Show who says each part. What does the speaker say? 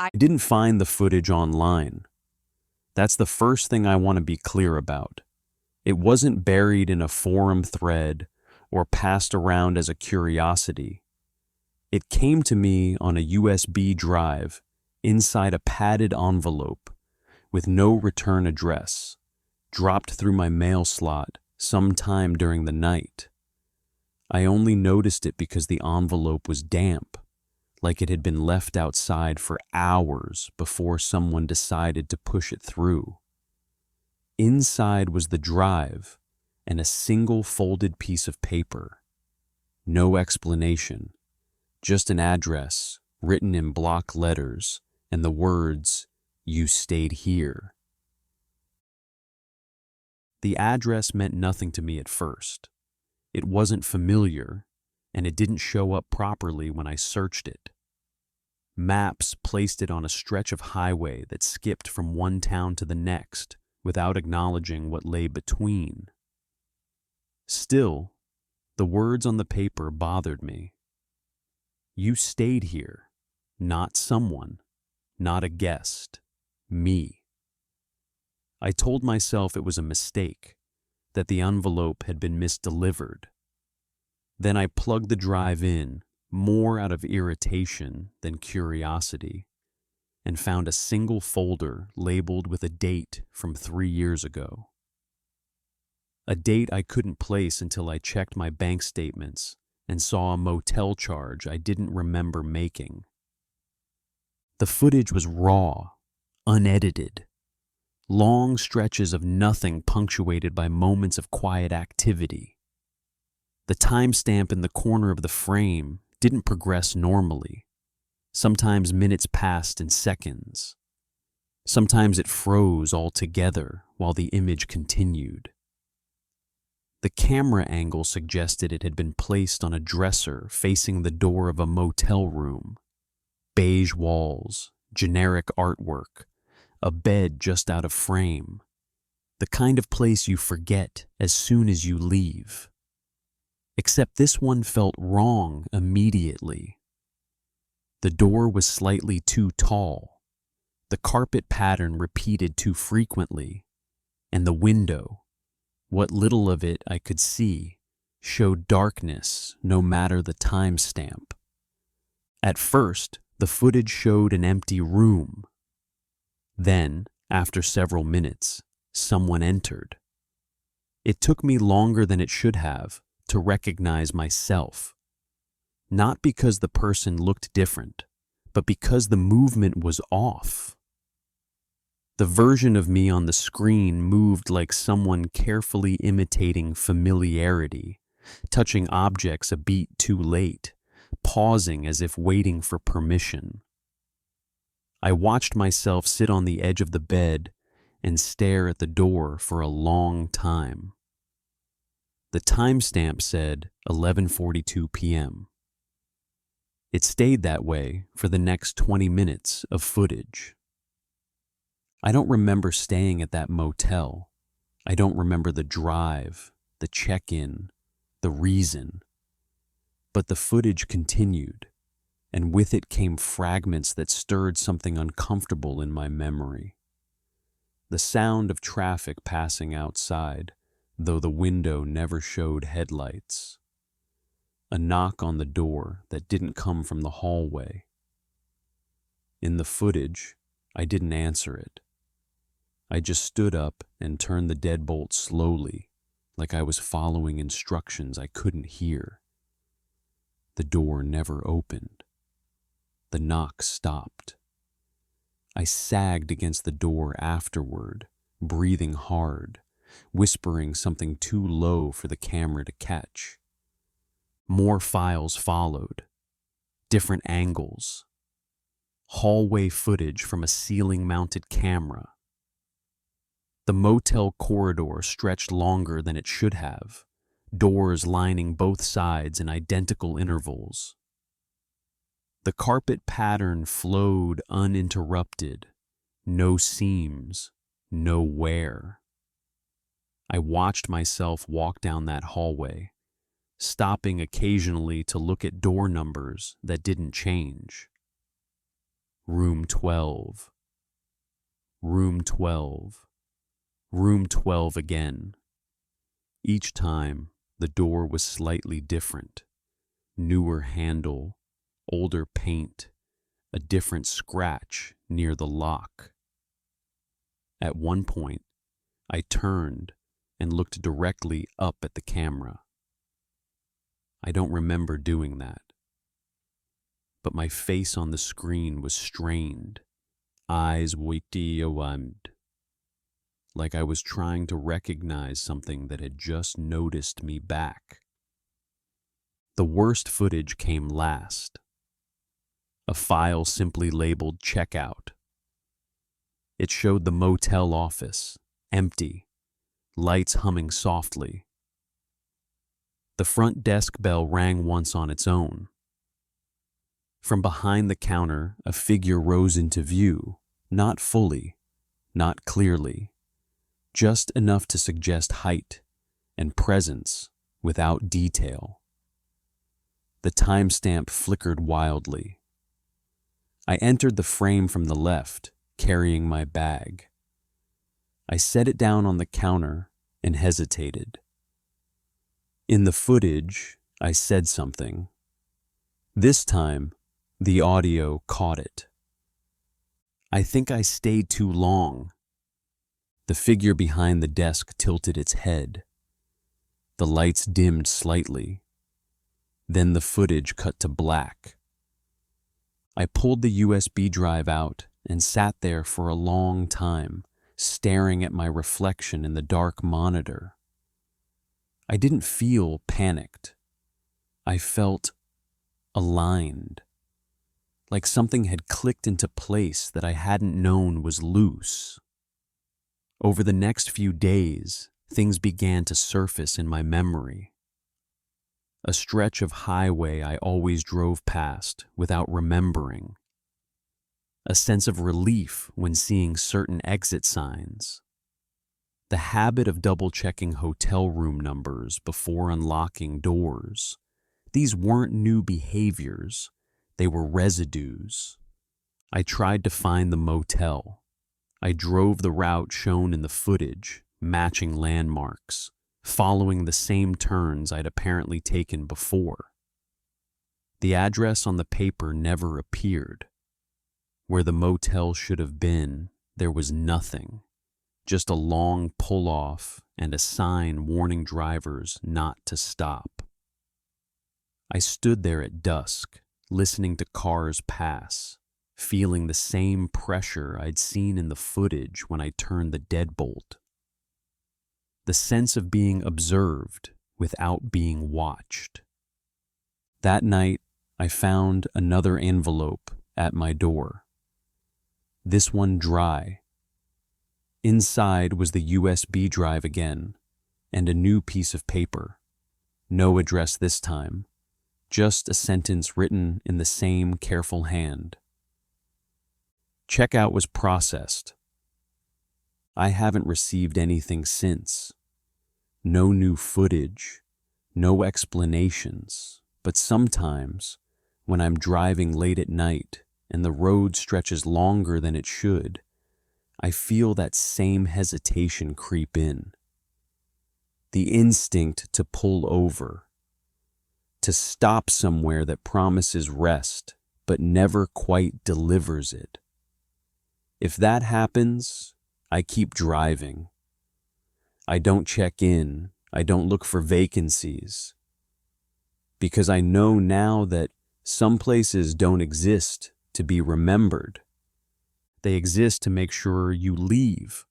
Speaker 1: I didn't find the footage online. That's the first thing I want to be clear about. It wasn't buried in a forum thread or passed around as a curiosity. It came to me on a USB drive inside a padded envelope with no return address, dropped through my mail slot sometime during the night. I only noticed it because the envelope was damp, like it had been left outside for hours before someone decided to push it through. Inside was the drive and a single folded piece of paper. No explanation, just an address written in block letters and the words, "You stayed here." The address meant nothing to me at first. It wasn't familiar, and it didn't show up properly when I searched it. Maps placed it on a stretch of highway that skipped from one town to the next without acknowledging what lay between. Still, the words on the paper bothered me. You stayed here, not someone, not a guest, me. I told myself it was a mistake, that the envelope had been misdelivered. Then I plugged the drive in, more out of irritation than curiosity, and found a single folder labeled with a date from 3 years ago. A date I couldn't place until I checked my bank statements and saw a motel charge I didn't remember making. The footage was raw, unedited. Long stretches of nothing punctuated by moments of quiet activity. The timestamp in the corner of the frame didn't progress normally. Sometimes minutes passed in seconds. Sometimes it froze altogether while the image continued. The camera angle suggested it had been placed on a dresser facing the door of a motel room. Beige walls, generic artwork, a bed just out of frame. The kind of place you forget as soon as you leave. Except this one felt wrong immediately. The door was slightly too tall. The carpet pattern repeated too frequently. And the window, what little of it I could see, showed darkness no matter the timestamp. At first, the footage showed an empty room. Then, after several minutes, someone entered. It took me longer than it should have to recognize myself. Not because the person looked different, but because the movement was off. The version of me on the screen moved like someone carefully imitating familiarity, touching objects a beat too late, pausing as if waiting for permission. I watched myself sit on the edge of the bed and stare at the door for a long time. The timestamp said 11:42 p.m. It stayed that way for the next 20 minutes of footage. I don't remember staying at that motel. I don't remember the drive, the check-in, the reason. But the footage continued, and with it came fragments that stirred something uncomfortable in my memory. The sound of traffic passing outside, though the window never showed headlights. A knock on the door that didn't come from the hallway. In the footage, I didn't answer it. I just stood up and turned the deadbolt slowly, like I was following instructions I couldn't hear. The door never opened. The knock stopped. I sagged against the door afterward, breathing hard, whispering something too low for the camera to catch. More files followed, different angles, hallway footage from a ceiling-mounted camera. The motel corridor stretched longer than it should have, doors lining both sides in identical intervals. The carpet pattern flowed uninterrupted, no seams, no wear. I watched myself walk down that hallway, stopping occasionally to look at door numbers that didn't change. Room 12. Room 12. Room 12 again. Each time, the door was slightly different. Newer handle, older paint, a different scratch near the lock. At one point, I turned and looked directly up at the camera. I don't remember doing that. But my face on the screen was strained, eyes wide, like I was trying to recognize something that had just noticed me back. The worst footage came last. A file simply labeled checkout. It showed the motel office, empty, lights humming softly. The front desk bell rang once on its own. From behind the counter, a figure rose into view, not fully, not clearly, just enough to suggest height and presence without detail. The timestamp flickered wildly. I entered the frame from the left, carrying my bag. I set it down on the counter and hesitated. In the footage, I said something. This time, the audio caught it. I think I stayed too long. The figure behind the desk tilted its head. The lights dimmed slightly. Then the footage cut to black. I pulled the USB drive out and sat there for a long time, staring at my reflection in the dark monitor. I didn't feel panicked. I felt aligned, like something had clicked into place that I hadn't known was loose. Over the next few days, things began to surface in my memory. A stretch of highway I always drove past without remembering. A sense of relief when seeing certain exit signs. The habit of double-checking hotel room numbers before unlocking doors. These weren't new behaviors. They were residues. I tried to find the motel. I drove the route shown in the footage, matching landmarks, following the same turns I'd apparently taken before. The address on the paper never appeared. Where the motel should have been, there was nothing, just a long pull-off and a sign warning drivers not to stop. I stood there at dusk, listening to cars pass, feeling the same pressure I'd seen in the footage when I turned the deadbolt. The sense of being observed without being watched. That night, I found another envelope at my door. This one dry. Inside was the USB drive again, and a new piece of paper. No address this time, just a sentence written in the same careful hand. Checkout was processed. I haven't received anything since. No new footage, no explanations, but sometimes, when I'm driving late at night and the road stretches longer than it should, I feel that same hesitation creep in. The instinct to pull over, to stop somewhere that promises rest but never quite delivers it. If that happens, I keep driving. I don't check in. I don't look for vacancies. Because I know now that some places don't exist to be remembered. They exist to make sure you leave